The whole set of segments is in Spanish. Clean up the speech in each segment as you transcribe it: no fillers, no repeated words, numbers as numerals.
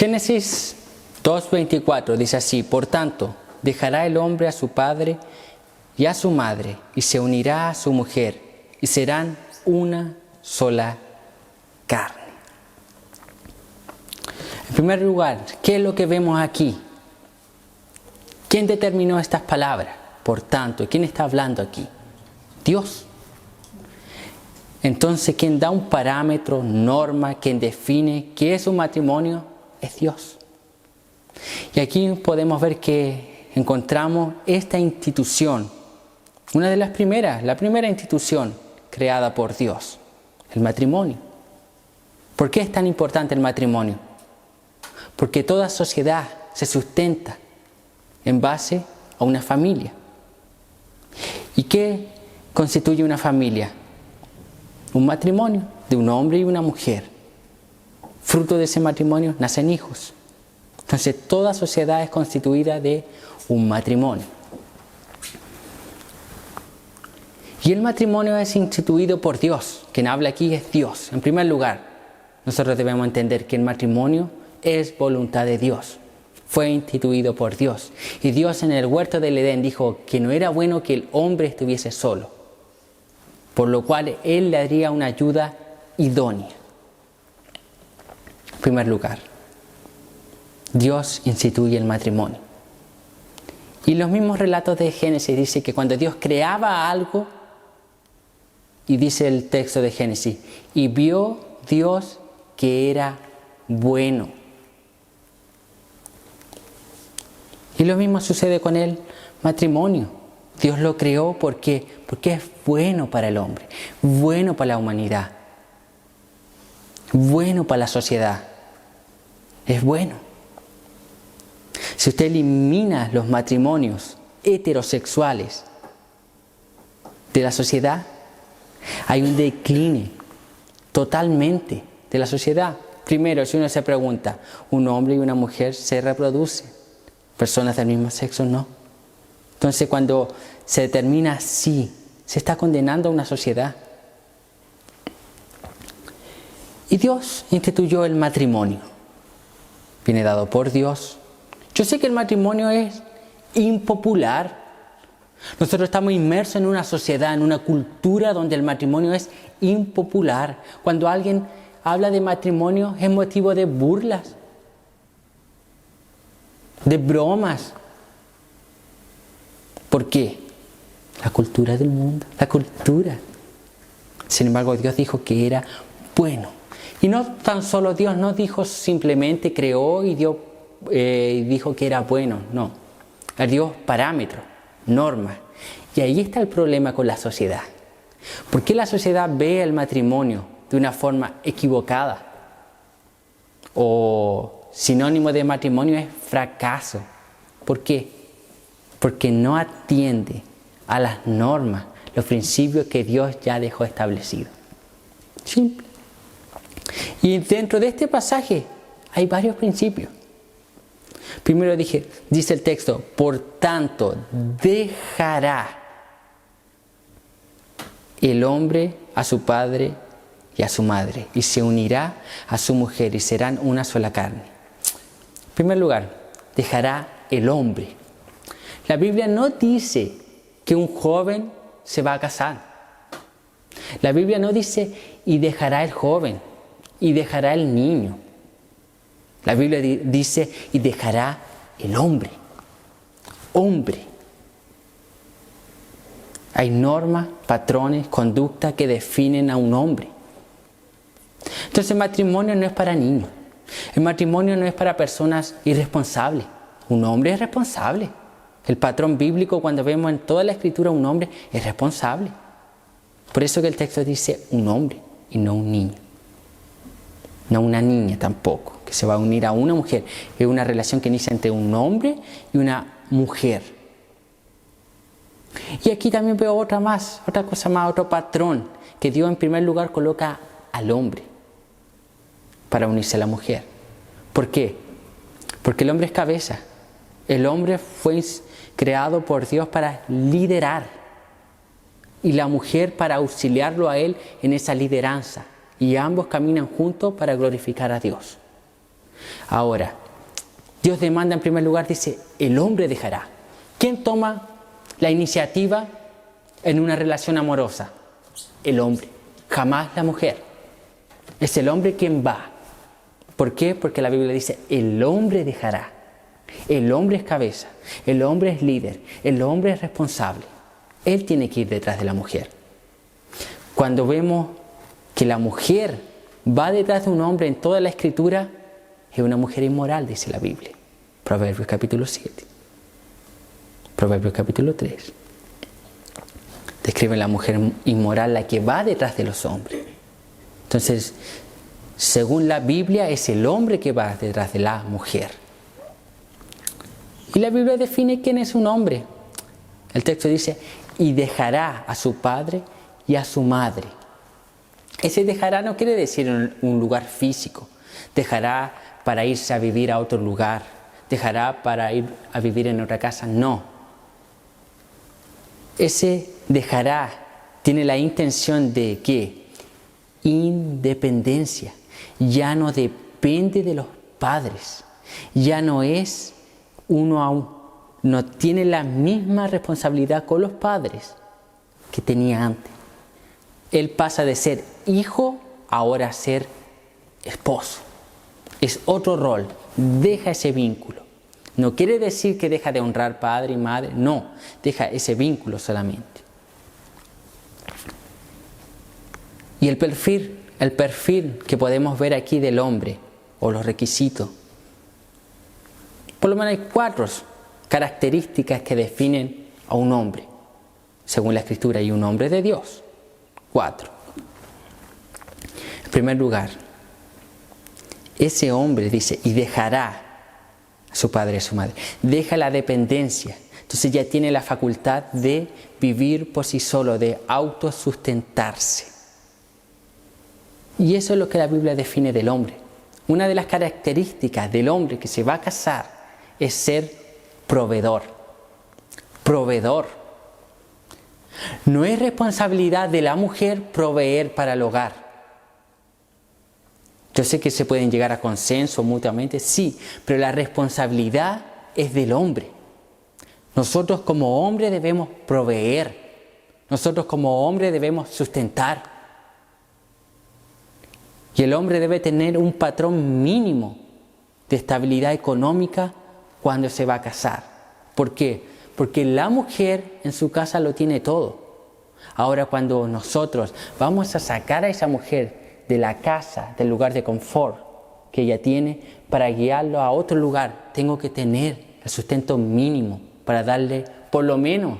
Génesis 2:24 dice así: por tanto, dejará el hombre a su padre y a su madre, y se unirá a su mujer, y serán una sola carne. En primer lugar, ¿qué es lo que vemos aquí? ¿Quién determinó estas palabras? Por tanto, ¿quién está hablando aquí? Dios. Entonces, quien da un parámetro, norma, quien define qué es un matrimonio, es Dios. Y aquí podemos ver que encontramos esta institución, una de las primeras, la primera institución creada por Dios, el matrimonio. ¿Por qué es tan importante el matrimonio? Porque toda sociedad se sustenta en base a una familia. ¿Y qué constituye una familia? Un matrimonio de un hombre y una mujer. Fruto de ese matrimonio nacen hijos. Entonces toda sociedad es constituida de un matrimonio. Y el matrimonio es instituido por Dios. Quien habla aquí es Dios. En primer lugar, nosotros debemos entender que el matrimonio es voluntad de Dios. Fue instituido por Dios. Y Dios en el huerto del Edén dijo que no era bueno que el hombre estuviese solo, por lo cual Él le daría una ayuda idónea. En primer lugar, Dios instituye el matrimonio. Y los mismos relatos de Génesis dicen que cuando Dios creaba algo, y dice el texto de Génesis, y vio Dios que era bueno. Y lo mismo sucede con el matrimonio. Dios lo creó porque es bueno para el hombre, bueno para la humanidad, bueno para la sociedad. Es bueno. Si usted elimina los matrimonios heterosexuales de la sociedad, hay un decline totalmente de la sociedad. Primero, si uno se pregunta, ¿un hombre y una mujer se reproducen? ¿Personas del mismo sexo? No. Entonces, cuando se determina así, se está condenando a una sociedad. Y Dios instituyó el matrimonio. Viene dado por Dios. Yo sé que el matrimonio es impopular. Nosotros estamos inmersos en una sociedad, en una cultura donde el matrimonio es impopular. Cuando alguien habla de matrimonio es motivo de burlas, de bromas. ¿Por qué? La cultura del mundo, la cultura. Sin embargo, Dios dijo que era bueno. Y no tan solo Dios no dijo simplemente creó y dijo que era bueno. No, Él dio parámetros, normas. Y ahí está el problema con la sociedad. ¿Por qué la sociedad ve el matrimonio de una forma equivocada? O sinónimo de matrimonio es fracaso. ¿Por qué? Porque no atiende a las normas, los principios que Dios ya dejó establecidos. Simple. Y dentro de este pasaje hay varios principios. Primero dice el texto, por tanto, dejará el hombre a su padre y a su madre, y se unirá a su mujer, y serán una sola carne. En primer lugar, dejará el hombre. La Biblia no dice que un joven se va a casar. La Biblia no dice, y dejará el joven, y dejará el niño. La Biblia dice, y dejará el hombre. Hombre. Hay normas, patrones, conductas que definen a un hombre. Entonces el matrimonio no es para niños. El matrimonio no es para personas irresponsables. Un hombre es responsable. El patrón bíblico, cuando vemos en toda la escritura, un hombre es responsable. Por eso que el texto dice un hombre y no un niño. No una niña tampoco, que se va a unir a una mujer. Es una relación que inicia entre un hombre y una mujer. Y aquí también veo otra cosa más, otro patrón, que Dios en primer lugar coloca al hombre para unirse a la mujer. ¿Por qué? Porque el hombre es cabeza. El hombre fue creado por Dios para liderar y la mujer para auxiliarlo a él en esa lideranza. Y ambos caminan juntos para glorificar a Dios. Ahora, Dios demanda en primer lugar, dice, el hombre dejará. ¿Quién toma la iniciativa en una relación amorosa? El hombre, jamás la mujer. Es el hombre quien va. ¿Por qué? Porque la Biblia dice, el hombre dejará. El hombre es cabeza, el hombre es líder, el hombre es responsable. Él tiene que ir detrás de la mujer. Cuando vemos que la mujer va detrás de un hombre en toda la Escritura, es una mujer inmoral, dice la Biblia. Proverbios capítulo 7. Proverbios capítulo 3. Describe la mujer inmoral, la que va detrás de los hombres. Entonces, según la Biblia, es el hombre que va detrás de la mujer. Y la Biblia define quién es un hombre. El texto dice, y dejará a su padre y a su madre. Ese dejará no quiere decir un lugar físico. Dejará para irse a vivir a otro lugar. Dejará para ir a vivir en otra casa. No. Ese dejará tiene la intención de ¿qué? Independencia. Ya no depende de los padres. Ya no es uno a uno. No tiene la misma responsabilidad con los padres que tenía antes. Él pasa de ser hijo ahora a ser esposo. Es otro rol. Deja ese vínculo. No quiere decir que deja de honrar padre y madre. No, deja ese vínculo solamente. Y el perfil que podemos ver aquí del hombre, o los requisitos, por lo menos hay 4 características que definen a un hombre, según la Escritura, y un hombre de Dios. 4. En primer lugar, ese hombre dice, y dejará a su padre y a su madre. Deja la dependencia. Entonces ya tiene la facultad de vivir por sí solo, de autosustentarse. Y eso es lo que la Biblia define del hombre. Una de las características del hombre que se va a casar es ser proveedor. Proveedor. No es responsabilidad de la mujer proveer para el hogar. Yo sé que se pueden llegar a consenso mutuamente, sí, pero la responsabilidad es del hombre. Nosotros como hombres debemos proveer. Nosotros como hombres debemos sustentar. Y el hombre debe tener un patrón mínimo de estabilidad económica cuando se va a casar. ¿Por qué? Porque la mujer en su casa lo tiene todo. Ahora cuando nosotros vamos a sacar a esa mujer de la casa, del lugar de confort que ella tiene, para guiarlo a otro lugar, tengo que tener el sustento mínimo para darle por lo menos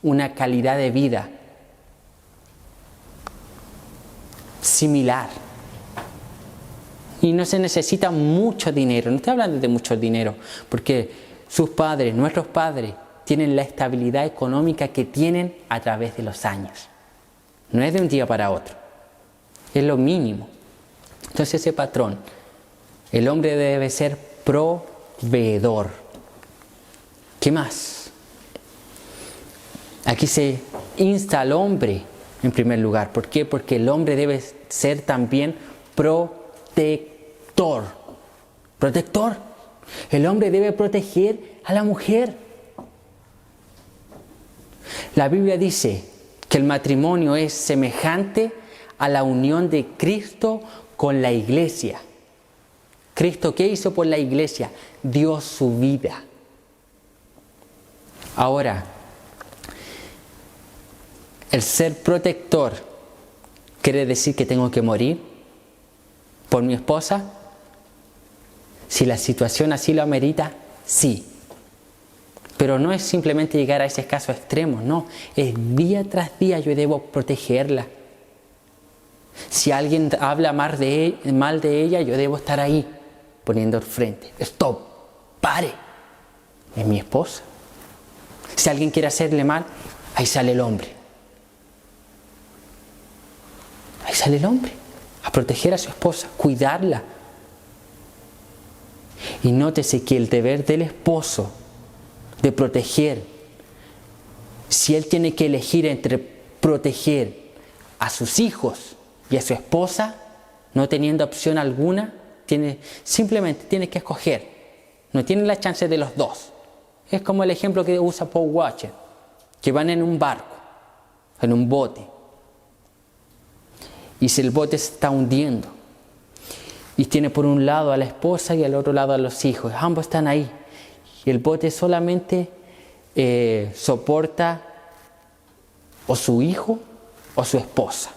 una calidad de vida similar. Y no se necesita mucho dinero, no estoy hablando de mucho dinero, porque sus padres, nuestros padres, tienen la estabilidad económica que tienen a través de los años. No es de un día para otro, es lo mínimo. Entonces ese patrón, el hombre debe ser proveedor. ¿Qué más? Aquí se insta al hombre en primer lugar. ¿Por qué? Porque el hombre debe ser también protector. Protector. El hombre debe proteger a la mujer. La Biblia dice que el matrimonio es semejante a la unión de Cristo con la iglesia. ¿Cristo qué hizo por la iglesia? Dio su vida. Ahora, el ser protector quiere decir que tengo que morir por mi esposa. Si la situación así lo amerita, sí. Pero no es simplemente llegar a ese caso extremo, no. Es día tras día yo debo protegerla. Si alguien habla mal de ella, yo debo estar ahí, poniendo el frente. Stop, pare. Es mi esposa. Si alguien quiere hacerle mal, ahí sale el hombre. Ahí sale el hombre, a proteger a su esposa, cuidarla. Y nótese que el deber del esposo de proteger, si él tiene que elegir entre proteger a sus hijos y a su esposa, no teniendo opción alguna, simplemente tiene que escoger. No tiene la chance de los dos. Es como el ejemplo que usa Paul Washer, que van en un barco, en un bote. Y si el bote se está hundiendo, y tiene por un lado a la esposa y al otro lado a los hijos, ambos están ahí. Y el bote solamente soporta o su hijo o su esposa,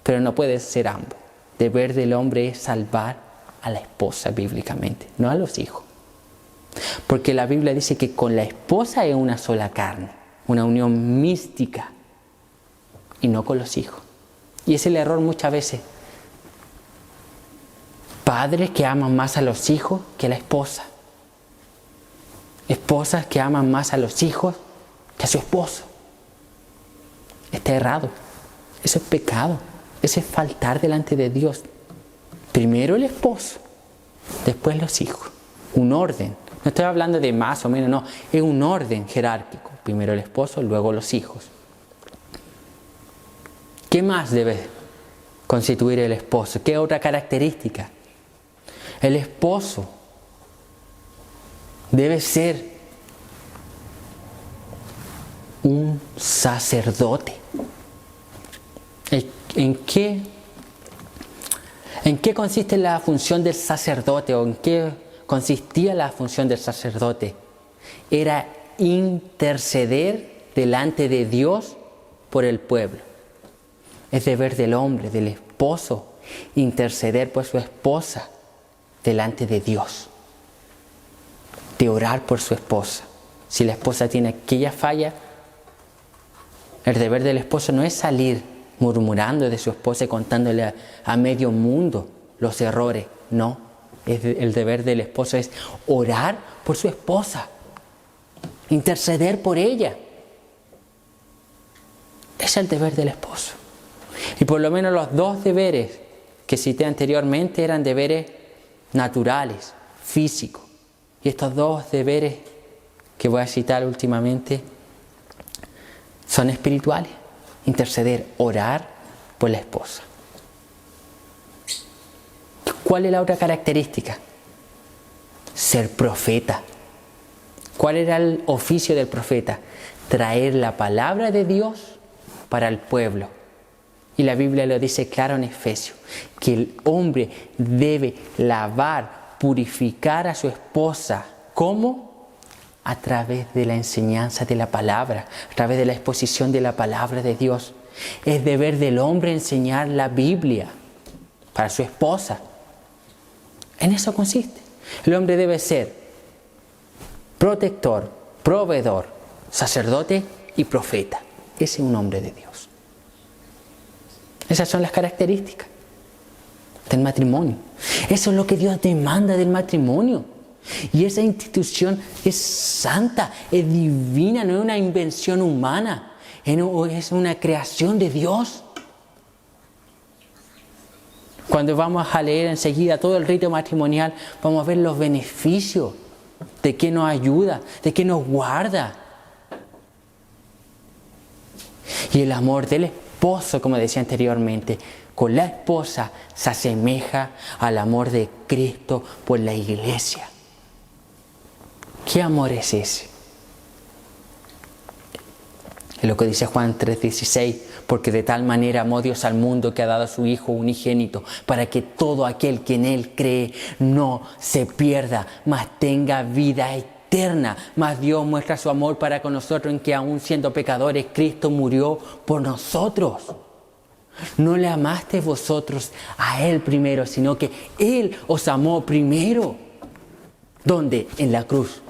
pero no puede ser ambos. Deber del hombre es salvar a la esposa bíblicamente, no a los hijos. Porque la Biblia dice que con la esposa es una sola carne, una unión mística, y no con los hijos. Y es el error muchas veces. Padres que aman más a los hijos que a la esposa. Esposas que aman más a los hijos que a su esposo. Está errado. Eso es pecado. Eso es faltar delante de Dios. Primero el esposo, después los hijos. Un orden. No estoy hablando de más o menos, no. Es un orden jerárquico. Primero el esposo, luego los hijos. ¿Qué más debe constituir el esposo? ¿Qué otra característica? El esposo debe ser un sacerdote. ¿En qué consiste la función del sacerdote o en qué consistía la función del sacerdote? Era interceder delante de Dios por el pueblo. Es deber del hombre, del esposo, interceder por su esposa delante de Dios. De orar por su esposa. Si la esposa tiene aquella falla, el deber del esposo no es salir murmurando de su esposa y contándole a medio mundo los errores. No, el deber del esposo es orar por su esposa, interceder por ella. Es el deber del esposo. Y por lo menos los dos deberes que cité anteriormente eran deberes naturales, físicos. Y estos dos deberes que voy a citar últimamente son espirituales. Interceder, orar por la esposa. ¿Cuál es la otra característica? Ser profeta. ¿Cuál era el oficio del profeta? Traer la palabra de Dios para el pueblo. Y la Biblia lo dice claro en Efesios, que el hombre debe lavar, purificar a su esposa. ¿Cómo? A través de la enseñanza de la palabra, a través de la exposición de la palabra de Dios. Es deber del hombre enseñar la Biblia para su esposa. En eso consiste. El hombre debe ser protector, proveedor, sacerdote y profeta. Ese es un hombre de Dios. Esas son las características del matrimonio. Eso es lo que Dios demanda del matrimonio. Y esa institución es santa, es divina, no es una invención humana, es una creación de Dios. Cuando vamos a leer enseguida todo el rito matrimonial, vamos a ver los beneficios de que nos ayuda, de que nos guarda. Y el amor del esposo, como decía anteriormente, con la esposa se asemeja al amor de Cristo por la iglesia. ¿Qué amor es ese? Es lo que dice Juan 3:16, porque de tal manera amó Dios al mundo que ha dado a su Hijo unigénito, para que todo aquel que en Él cree no se pierda, mas tenga vida eterna. Mas Dios muestra su amor para con nosotros en que aun siendo pecadores, Cristo murió por nosotros. No le amasteis vosotros a Él primero, sino que Él os amó primero. ¿Dónde? En la cruz,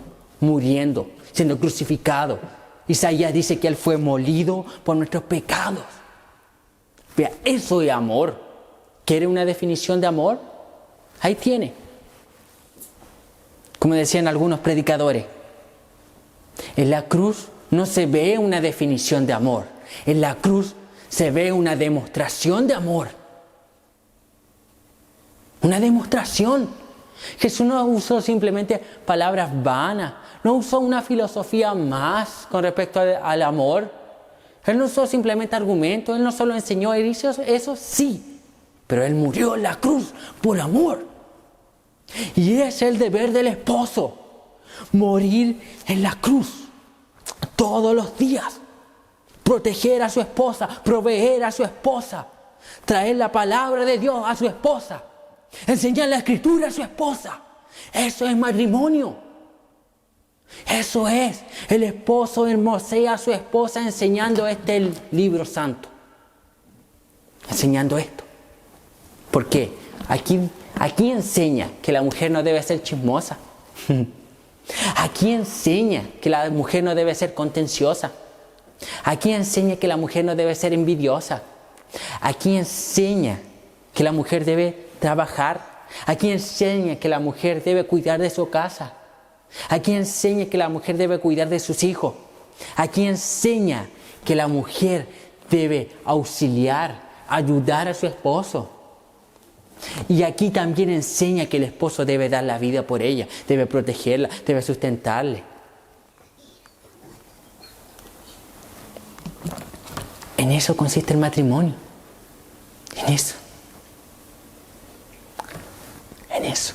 muriendo, siendo crucificado. Isaías dice que Él fue molido por nuestros pecados. Vea, eso es amor. ¿Quiere una definición de amor? Ahí tiene. Como decían algunos predicadores, en la cruz no se ve una definición de amor. En la cruz se ve una demostración de amor. Una demostración. Jesús no usó simplemente palabras vanas. No usó una filosofía más con respecto al amor. Él no usó simplemente argumentos. Él no solo enseñó, él hizo eso sí. Pero Él murió en la cruz por amor. Y es el deber del esposo, morir en la cruz todos los días, proteger a su esposa, proveer a su esposa, traer la palabra de Dios a su esposa, enseñar la escritura a su esposa. Eso es matrimonio. Eso es el esposo hermosea a su esposa enseñando el libro santo. Enseñando esto. ¿Por qué? Aquí enseña que la mujer no debe ser chismosa. Aquí enseña que la mujer no debe ser contenciosa. Aquí enseña que la mujer no debe ser envidiosa. Aquí enseña que la mujer debe trabajar. Aquí enseña que la mujer debe cuidar de su casa. Aquí enseña que la mujer debe cuidar de sus hijos. Aquí enseña que la mujer debe auxiliar, ayudar a su esposo. Y aquí también enseña que el esposo debe dar la vida por ella, debe protegerla, debe sustentarle. En eso consiste el matrimonio. En eso. En eso.